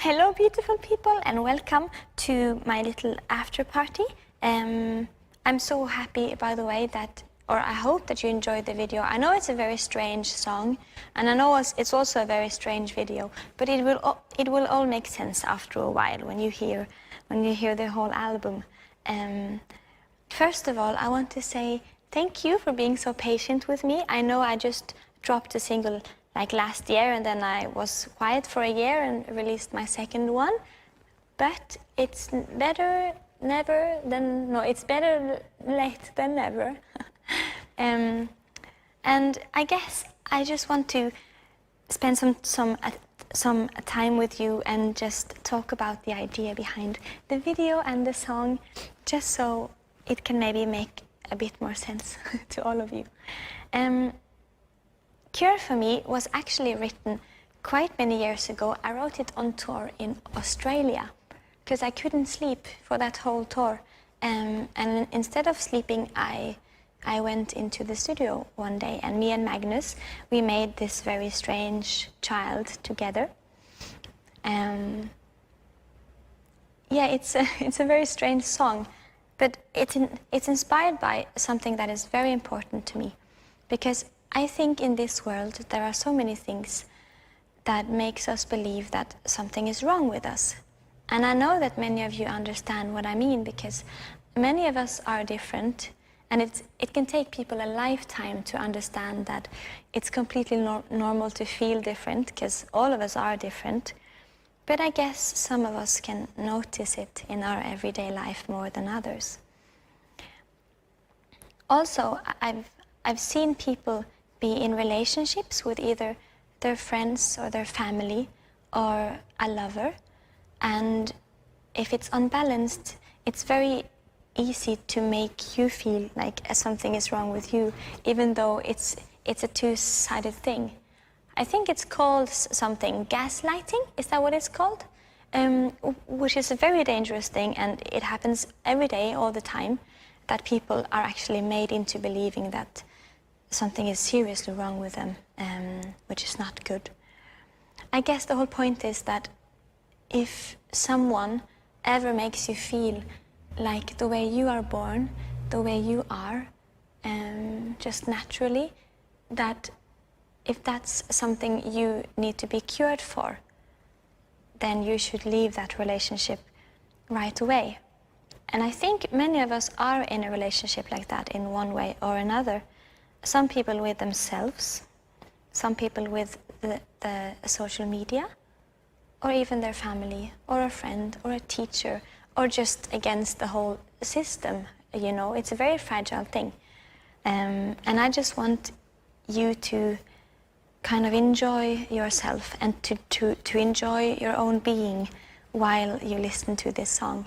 Hello beautiful people and welcome to my little after party. I'm so happy, by the way, or I hope that you enjoyed the video. I know it's a very strange song and I know it's also a very strange video, but it will all make sense after a while when you hear the whole album. First of all, I want to say thank you for being so patient with me. I know I just dropped a single like last year and then I was quiet for a year and released my second one. But it's better it's better late than never. And I guess I just want to spend some time with you and just talk about the idea behind the video and the song, just so it can maybe make a bit more sense to all of you. Cure for me was actually written quite many years ago. I wrote it on tour in Australia because I couldn't sleep for that whole tour. And instead of sleeping, I went into the studio one day, and me and Magnus, we made this very strange child together. Yeah, it's a very strange song, but it's inspired by something that is very important to me, because I think in this world there are so many things that makes us believe that something is wrong with us. And I know that many of you understand what I mean, because many of us are different, and it can take people a lifetime to understand that it's completely normal to feel different, because all of us are different. But I guess some of us can notice it in our everyday life more than others. Also, I've seen people be in relationships with either their friends or their family or a lover, and if it's unbalanced, it's very easy to make you feel like something is wrong with you, even though it's a two-sided thing. I think it's called something, gaslighting, is that what it's called? Which is a very dangerous thing, and it happens every day, all the time, that people are actually made into believing that something is seriously wrong with them, which is not good. I guess the whole point is that if someone ever makes you feel like the way you are born, the way you are, just naturally, that if that's something you need to be cured for, then you should leave that relationship right away. And I think many of us are in a relationship like that in one way or another. Some people with themselves, some people with the social media, or even their family, or a friend, or a teacher, or just against the whole system. You know, it's a very fragile thing. And I just want you to kind of enjoy yourself and to enjoy your own being while you listen to this song.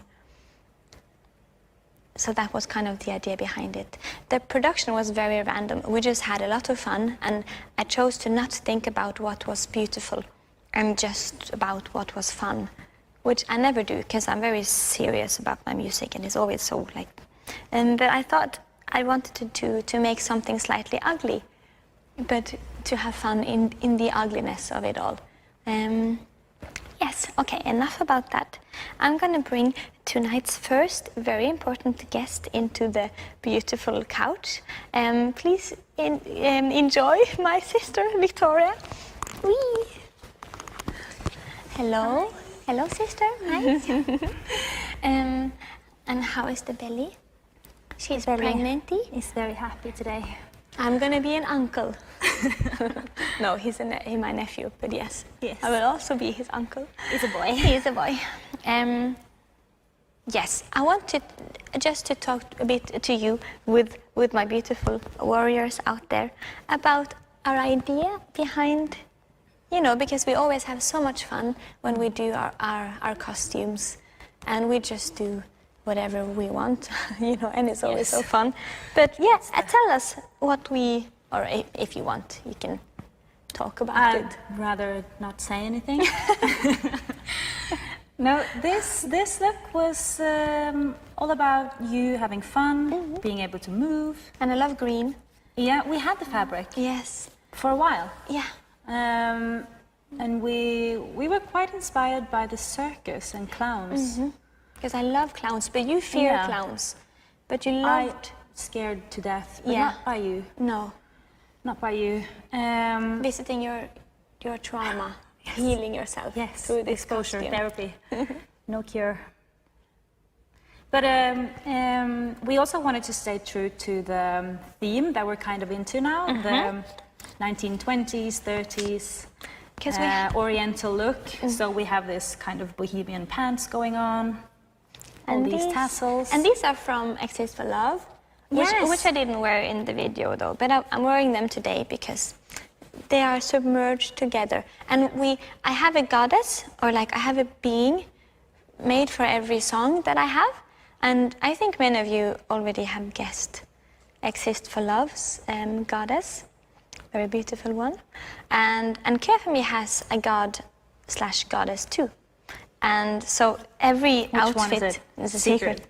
So that was kind of the idea behind it. The production was very random. We just had a lot of fun, and I chose to not think about what was beautiful and just about what was fun, which I never do, because I'm very serious about my music and it's always so like... but I thought I wanted to make something slightly ugly, but to have fun in the ugliness of it all. Yes, okay, enough about that. I'm gonna bring tonight's first very important guest into the beautiful couch. Please enjoy my sister, Victoria. Whee! Hello. Hi. Hello, sister. Hi. And how is the belly? She's pregnant. He's very happy today. I'm gonna be an uncle. No, he's my nephew, but yes. I will also be his uncle. He's a boy. He is a boy. Yes, I wanted just to talk a bit to you with my beautiful warriors out there about our idea behind, you know, because we always have so much fun when we do our costumes, and we just do whatever we want, you know, and it's always so fun. But yeah, tell us what we, or if you want, you can talk about it. I'd rather not say anything. No, this look was all about you having fun, being able to move. And I love green. Yeah, we had the fabric. Yes. For a while. Yeah. And we were quite inspired by the circus and clowns. Because I love clowns, but you fear clowns. But you loved... Scared to death, but not by you. No. Not by you. Visiting your trauma, healing yourself through this exposure costume. therapy. No cure. But we also wanted to stay true to the theme that we're kind of into now, the 1920s, 30s Oriental look. So we have this kind of bohemian pants going on, all these tassels. And these are from Exist for Love, which I didn't wear in the video though, but I'm wearing them today because they are submerged together. And I have a goddess, or like I have a being made for every song that I have. And I think many of you already have guessed Exist for Love's goddess, very beautiful one. And Kefemi has a god/goddess too. And so every outfit is a secret.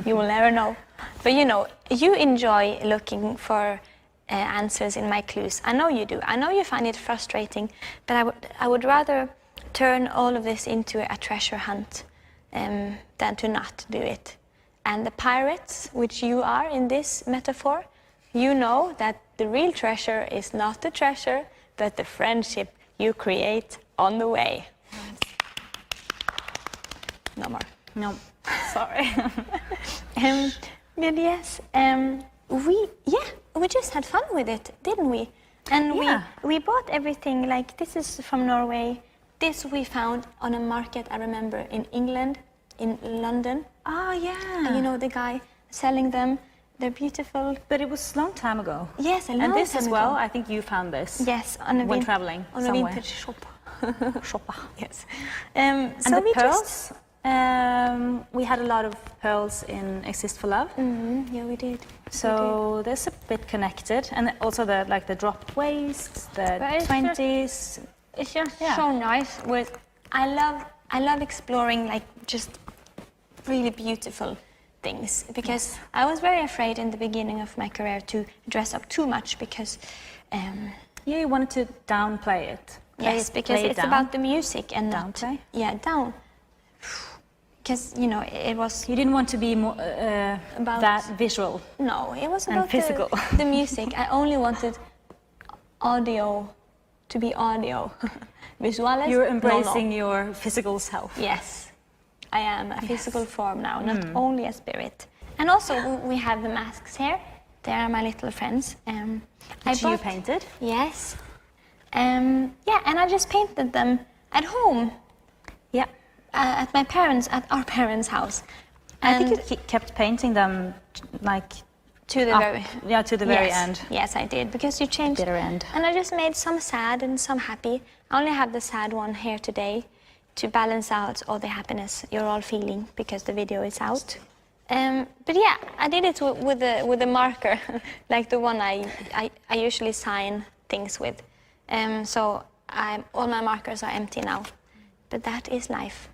You will never know. But you know, you enjoy looking for answers in my clues. I know you do. I know you find it frustrating, but I would rather turn all of this into a treasure hunt than to not do it. And the pirates, which you are in this metaphor, you know that the real treasure is not the treasure, but the friendship you create on the way. No more. No, sorry. But yes, we just had fun with it, didn't we? And we bought everything. Like this is from Norway. This we found on a market. I remember in England, in London. Oh yeah. And you know the guy selling them. They're beautiful. But it was a long time ago. Yes, a long time ago. And this as well. I think you found this. Yes, when traveling on somewhere. a vintage shop. Shoppa. Yes. And so the pearls. We had a lot of pearls in Exist for Love. Yeah, we did. So there's a bit connected, and also the dropped waists, the 20s. It's just so nice. I love exploring like just really beautiful things because I was very afraid in the beginning of my career to dress up too much because. You wanted to downplay it. Yes, because it's about the music and downplay. Down. Because you know it was. You didn't want to be more about that visual. No, it was about physical. The music. I only wanted audio to be audio. Visuales. You're embracing your physical self. Yes, I am a physical form now, not only a spirit. And also we have the masks here. They are my little friends. Which you painted? Yes. And I just painted them at home. Yeah. At our parents' house. And I think you kept painting them like to the very end. Yes, I did because you changed. Bitter end. And I just made some sad and some happy. I only have the sad one here today to balance out all the happiness you're all feeling because the video is out. But yeah, I did it with a marker, like the one I usually sign things with. So all my markers are empty now. But that is life.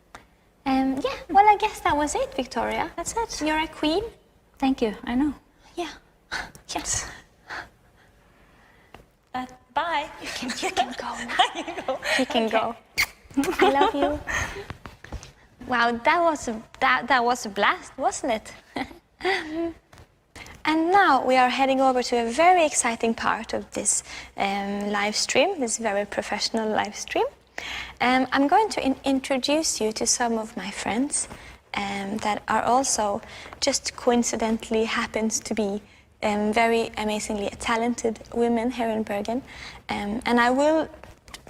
Well, I guess that was it, Victoria. That's it. You're a queen. Thank you. I know. Yeah. Yes. Bye. You can go now. You can go. I love you. Wow, that was a blast, wasn't it? And now we are heading over to a very exciting part of this live stream, this very professional live stream. I'm going to introduce you to some of my friends that are also just coincidentally happens to be very amazingly talented women here in Bergen. And I will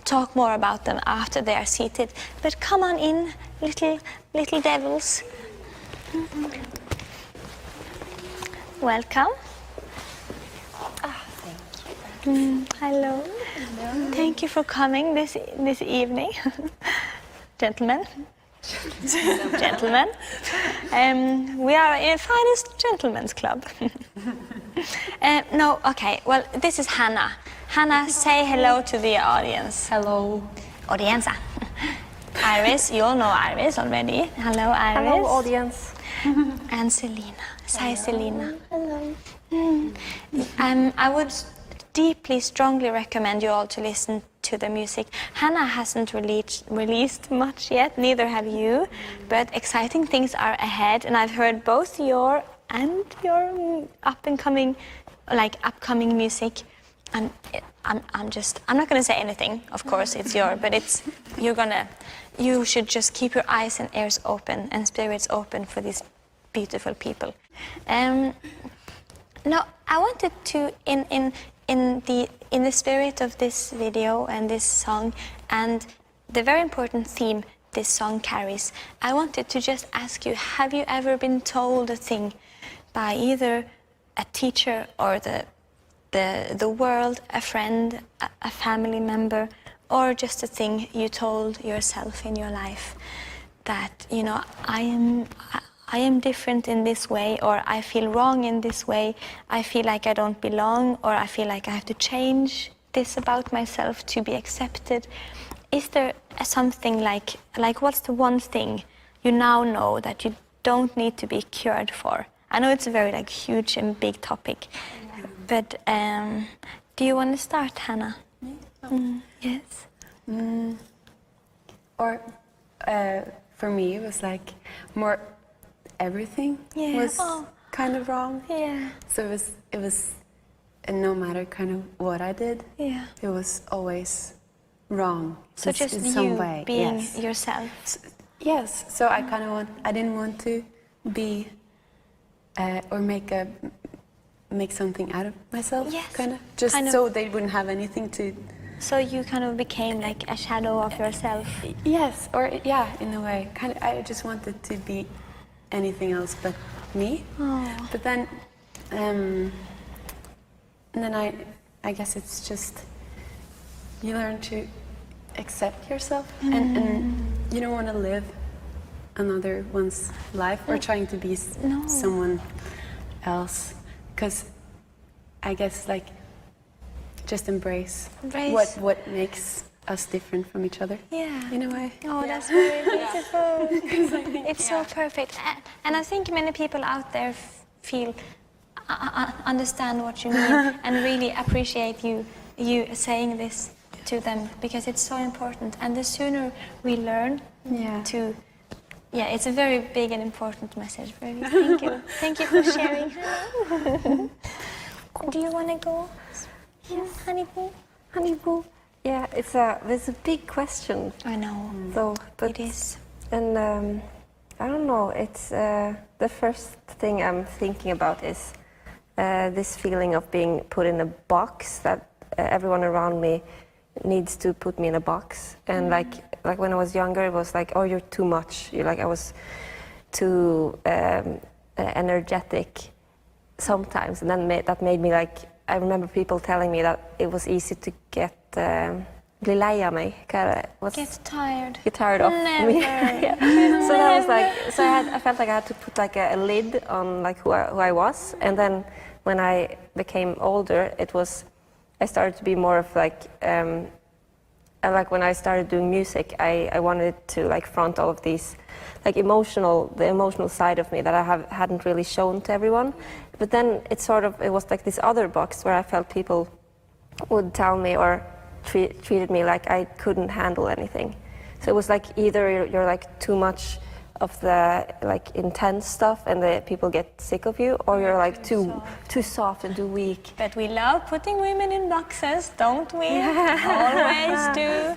talk more about them after they are seated. But come on in, little devils. Welcome. Thank you. Hello. Thank you for coming this evening, gentlemen. Gentlemen. We are in the finest gentlemen's club. No, okay. Well, this is Hannah. Hannah, say hello to the audience. Hello. Audienza. Iris, you all know Iris already. Hello, Iris. Hello, audience. And Selena. Say Selena. Hello. I would deeply, strongly recommend you all to listen to the music. Hannah hasn't released much yet, neither have you, but exciting things are ahead, and I've heard both your and your upcoming music, and I'm not gonna say anything, of course, it's but you should just keep your eyes and ears open and spirits open for these beautiful people. No, I wanted to, in the spirit of this video and this song and the very important theme this song carries, I wanted to just ask you, have you ever been told a thing by either a teacher or the world, a friend, a family member, or just a thing you told yourself in your life that, you know, I am different in this way, or I feel wrong in this way, I feel like I don't belong, or I feel like I have to change this about myself to be accepted? Is there something like what's the one thing you now know that you don't need to be cured for? I know it's a very huge and big topic, but do you want to start, Hannah? Yes. Or for me, it was more everything was kind of wrong. Yeah. So it was, and no matter kind of what I did, it was always wrong. So just in you some way. being yourself. Yes. So I didn't want to be or make something out of myself. Yes. Kind of just so they wouldn't have anything to. So you kind of became like a shadow of yourself. Yes, or in a way. Kind of. I just wanted to be anything else but me. Oh. But then, and then I guess it's just you learn to accept yourself, and you don't want to live another one's life or trying to be someone else, because I guess just embrace what makes us different from each other. Yeah. In a way. Oh, that's very beautiful. It's so perfect. And I think many people out there feel, understand what you mean and really appreciate you saying this to them, because it's so important. And the sooner we learn to, it's a very big and important message. Thank you. Thank you for sharing. Do you want to go? Yes, Honey Boo. Yeah, it's a big question. I know. So, but it is. And I don't know. It's the first thing I'm thinking about is this feeling of being put in a box, that everyone around me needs to put me in a box. And like when I was younger, it was like, oh, you're too much. I was too energetic sometimes, and then that made me I remember people telling me that it was easy to get bli lei av mig. Get tired. Get tired of me. So that was so I felt like I had to put a lid on who I was. And then when I became older, I started to be more of when I started doing music, I wanted to front all of these the emotional side of me that I hadn't really shown to everyone. But then it was this other box where I felt people would tell me or treated me like I couldn't handle anything. So it was either you're too much of the intense stuff and the people get sick of you, or you're too soft and too weak. But we love putting women in boxes, don't we? Always do.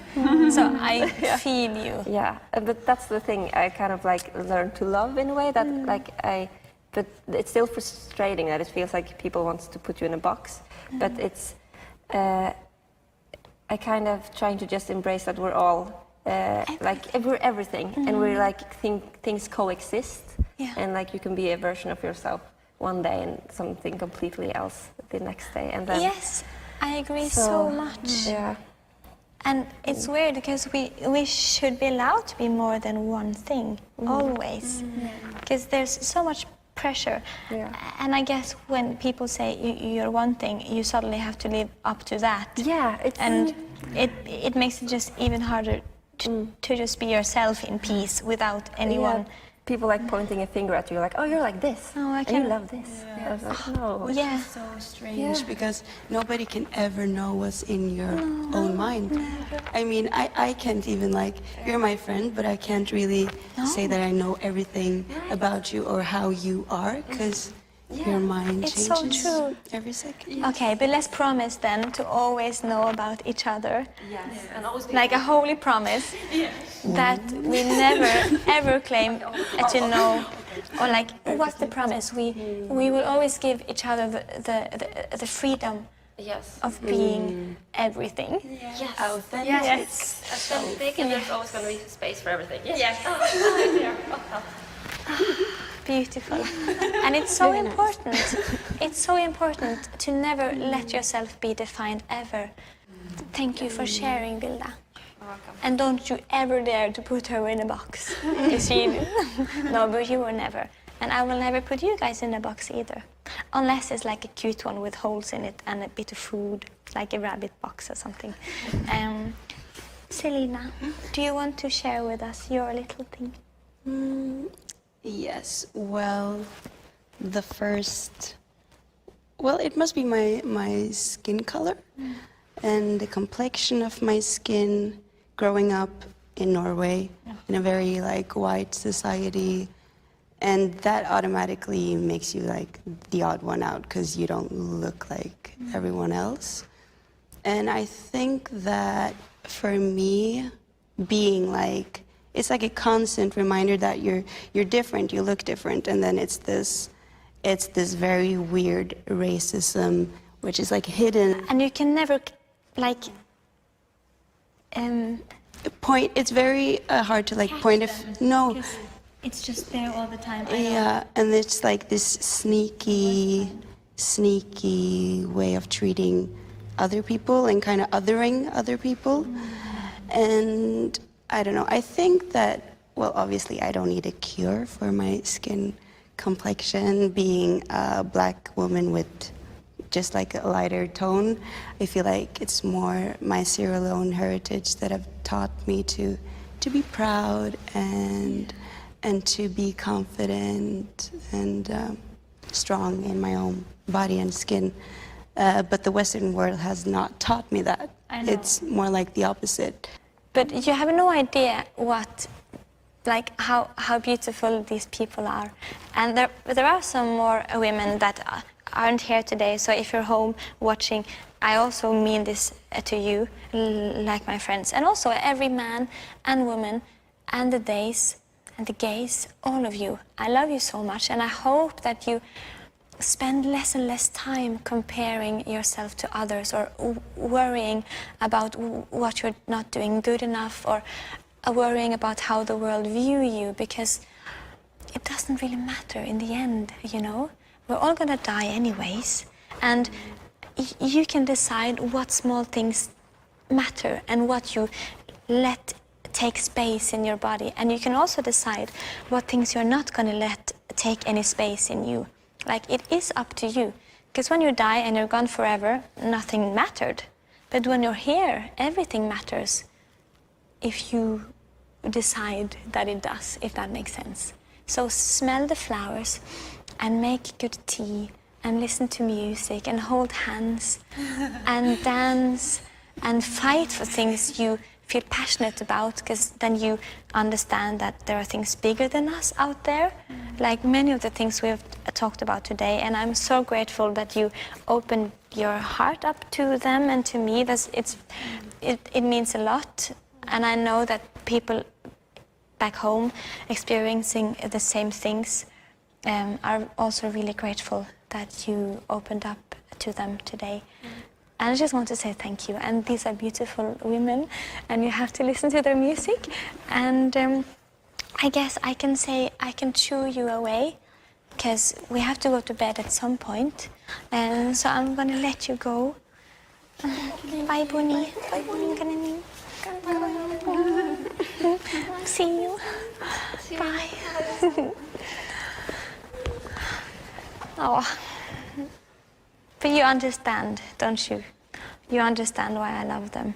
So I feel you. Yeah, but that's the thing I kind of learned to love in a way that but it's still frustrating that it feels like people want to put you in a box. But it's I kind of trying to just embrace that we're all we're everything, and we're things coexist, and you can be a version of yourself one day and something completely else the next day, and then yes, I agree so much. Yeah, and it's weird because we should be allowed to be more than one thing always, because there's so much pressure, and I guess when people say you're one thing, you suddenly have to live up to that. And it makes it just even harder to just be yourself in peace without anyone people like pointing a finger at you, like, oh, you're like this, Oh, I and can- you love this. I was like, no. Yeah. So strange because nobody can ever know what's in your own mind. I mean, I can't even like, you're my friend, but I can't really say that I know everything about you or how you are because your mind It's so changes true. every second. Okay, but let's promise then to always know about each other. Yes. And always Like a holy promise that we never ever claim to know, or like what's the promise? We will always give each other the freedom yes. of being everything. Yes. Authentic. Yes. Authentic, and there's always going to be space for everything. Yes. Beautiful. And it's so important. It's so important to never let yourself be defined ever. Thank you for sharing, Vilda. And don't you ever dare to put her in a box. You see? No, but you will never. And I will never put you guys in a box either. Unless it's like a cute one with holes in it and a bit of food, like a rabbit box or something. Selena, do you want to share with us your little thing? Yes, well, the first, well, it must be my skin color and the complexion of my skin growing up in Norway in a very like white society, and that automatically makes you like the odd one out because you don't look like everyone else. And I think that for me, being like, it's like a constant reminder that you're different, you look different, and then it's this very weird racism which is like hidden. And you can never, like, It's very hard to like point if no. it's just there all the time. Yeah, and it's like this sneaky way of treating other people and kind of othering other people. And I don't know, I think that, well, obviously I don't need a cure for my skin complexion. Being a black woman with just like a lighter tone, I feel like it's more my Sierra Leone heritage that have taught me to be proud and to be confident and strong in my own body and skin. But the Western world has not taught me that. I know. It's more like the opposite. But you have no idea what, like, how beautiful these people are. And there are some more women that aren't here today, so if you're home watching, I also mean this to you, like my friends, and also every man and woman and the days and the gays, all of you. I love you so much, and I hope that you spend less and less time comparing yourself to others or worrying about what you're not doing good enough or worrying about how the world view you, because it doesn't really matter in the end, you know? We're all gonna die anyways, and you can decide what small things matter and what you let take space in your body, and you can also decide what things you're not gonna let take any space in you. Like, it is up to you, because when you die and you're gone forever, nothing mattered. But when you're here, everything matters if you decide that it does, if that makes sense. So smell the flowers and make good tea and listen to music and hold hands and dance and fight for things you feel passionate about, because then you understand that there are things bigger than us out there, like many of the things we have talked about today. And I'm so grateful that you opened your heart up to them and to me. It means a lot, and I know that people back home experiencing the same things are also really grateful that you opened up to them today. And I just want to say thank you. And these are beautiful women, and you have to listen to their music. And I guess I can say I can chew you away, because we have to go to bed at some point. And so I'm gonna let you go. Bye, Bunny. Bye, Bunny. See you. Bye. Oh. But you understand, don't you? You understand why I love them.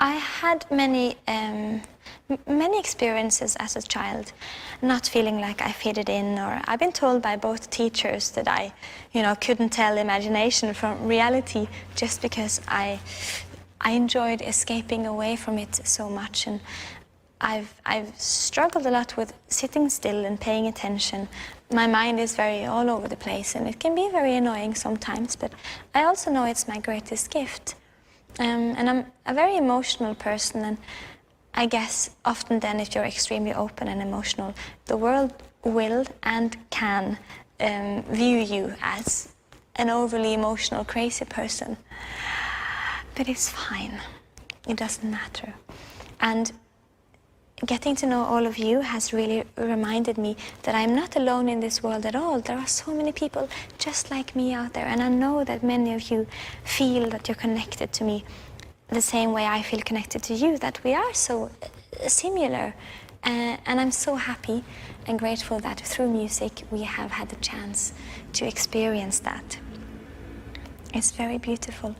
I had many experiences as a child, not feeling like I fitted in, or I've been told by both teachers that I, couldn't tell imagination from reality just because I enjoyed escaping away from it so much, and I've struggled a lot with sitting still and paying attention. My mind is very all over the place, and it can be very annoying sometimes, but I also know it's my greatest gift. And I'm a very emotional person, and I guess often then if you're extremely open and emotional, the world will and can view you as an overly emotional, crazy person. But it's fine. It doesn't matter. And getting to know all of you has really reminded me that I'm not alone in this world at all. There are so many people just like me out there, and I know that many of you feel that you're connected to me the same way I feel connected to you, that we are so similar. And I'm so happy and grateful that through music we have had the chance to experience that. It's very beautiful.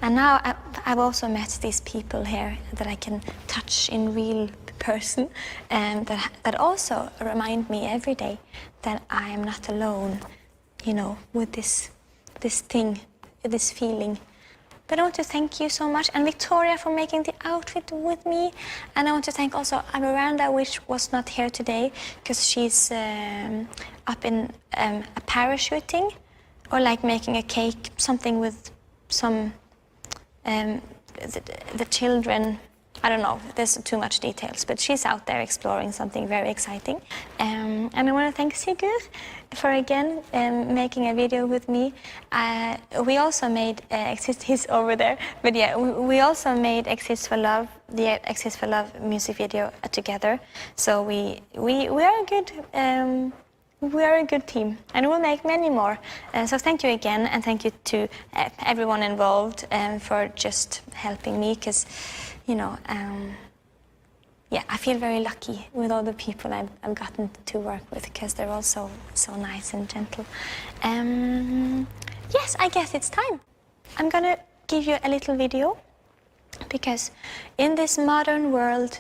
And now I've also met these people here that I can touch in real person, and that also remind me every day that I am not alone, with this thing, this feeling. But I want to thank you so much, and Victoria for making the outfit with me. And I want to thank also Miranda, which was not here today because she's up in a parachuting, or like making a cake, something with some the children. I don't know, there's too much details, but she's out there exploring something very exciting. And I want to thank Sigurd for again making a video with me. We also made he's over there, but yeah, we also made Exist for Love, the Exist for Love music video together. So we are a good we are a good team, and we'll make many more. So thank you again, and thank you to everyone involved for just helping me, because yeah, I feel very lucky with all the people I've gotten to work with, because they're all so nice and gentle. Yes, I guess it's time. I'm gonna give you a little video, because in this modern world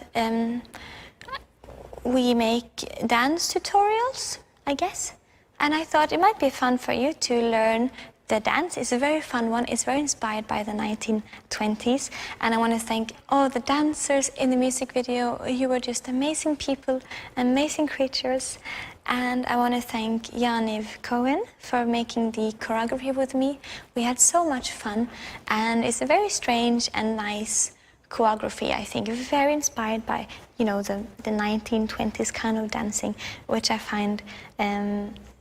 we make dance tutorials, I guess. And I thought it might be fun for you to learn the dance. It's a very fun one. It's very inspired by the 1920s. And I want to thank all the dancers in the music video. You were just amazing people, amazing creatures. And I want to thank Janiv Cohen for making the choreography with me. We had so much fun, and it's a very strange and nice choreography, I think, very inspired by, the 1920s kind of dancing, which I find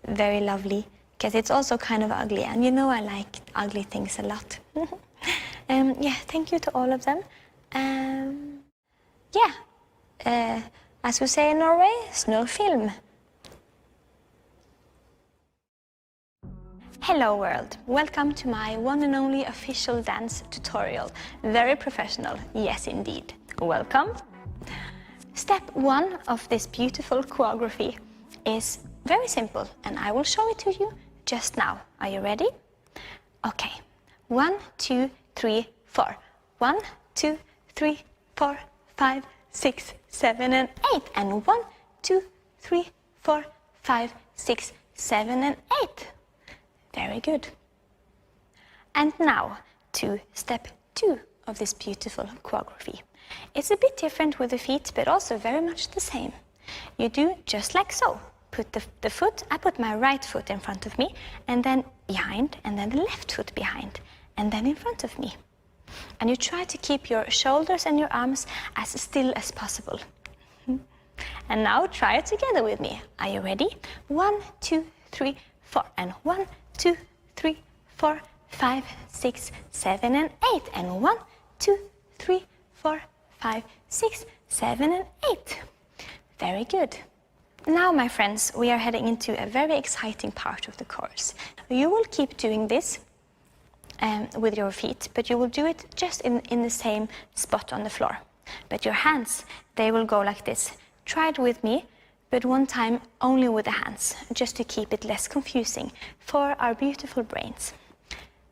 very lovely, because it's also kind of ugly, and I like ugly things a lot. Yeah, thank you to all of them. Yeah, as we say in Norway, snurrfilm. Hello world, welcome to my one and only official dance tutorial. Very professional, yes indeed. Welcome. Step 1 of this beautiful choreography is very simple, and I will show it to you just now. Are you ready? Okay. 1, 2, 3, 4. 1, 2, 3, 4, 5, 6, 7, and 8. And 1, 2, 3, 4, 5, 6, 7, and 8. Very good. And now to step 2 of this beautiful choreography. It's a bit different with the feet, but also very much the same. You do just like so. Put the foot, I put my right foot in front of me, and then behind, and then the left foot behind, and then in front of me. And you try to keep your shoulders and your arms as still as possible. And now try it together with me. Are you ready? 1, 2, 3, 4, and 1, 2, 3, 4, 5, 6, 7, and 8. And 1, 2, 3, 4, 5, 6, 7, and 8. Very good. Now, my friends, we are heading into a very exciting part of the course. You will keep doing this with your feet, but you will do it just in the same spot on the floor. But your hands, they will go like this. Try it with me, but one time only with the hands, just to keep it less confusing for our beautiful brains.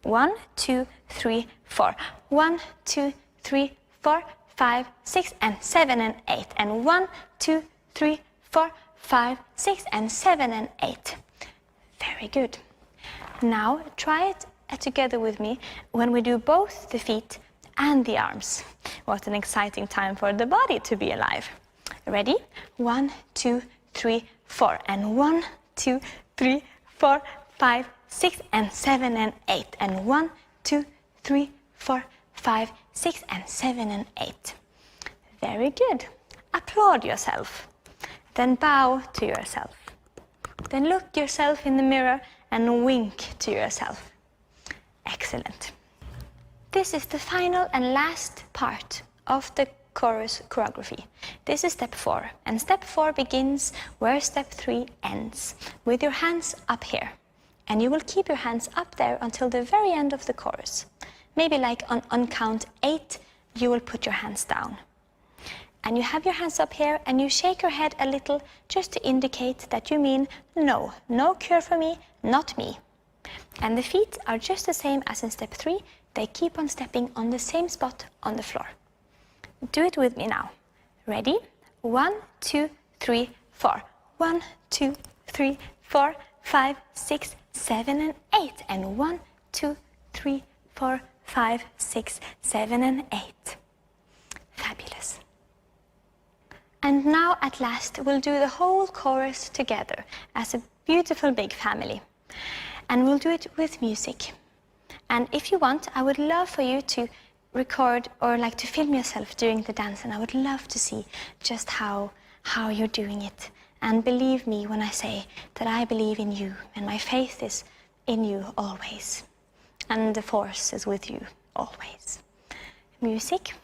1, 2, 3, 4. 1, 2, 3, 4, 5, 6, and 7 and 8. And 1, 2, 3, 4, 5, 6, and 7 and 8. Very good. Now try it together with me when we do both the feet and the arms. What an exciting time for the body to be alive. Ready? 1, 2, 3, 4. And 1, 2, 3, 4, 5, 6, and 7 and 8. And 1, 2, 3, 4, 5, 6, and 7 and 8. Very good. Applaud yourself. Then bow to yourself. Then look yourself in the mirror and wink to yourself. Excellent. This is the final and last part of the chorus choreography. This is step 4, and step 4 begins where step 3 ends, with your hands up here. And you will keep your hands up there until the very end of the chorus. Maybe like on count 8, you will put your hands down. And you have your hands up here and you shake your head a little just to indicate that you mean no, no cure for me, not me. And the feet are just the same as in step 3. They keep on stepping on the same spot on the floor. Do it with me now. Ready? 1, 2, 3, 4. 1, 2, 3, 4, 5, 6, 7, and 8. And 1, 2, 3, 4, 5, 6, 7, and 8. Fabulous. And now at last we'll do the whole chorus together as a beautiful big family. And we'll do it with music. And if you want, I would love for you to record or like to film yourself during the dance, and I would love to see just how you're doing it. And believe me when I say that I believe in you and my faith is in you always. And the force is with you always. Music.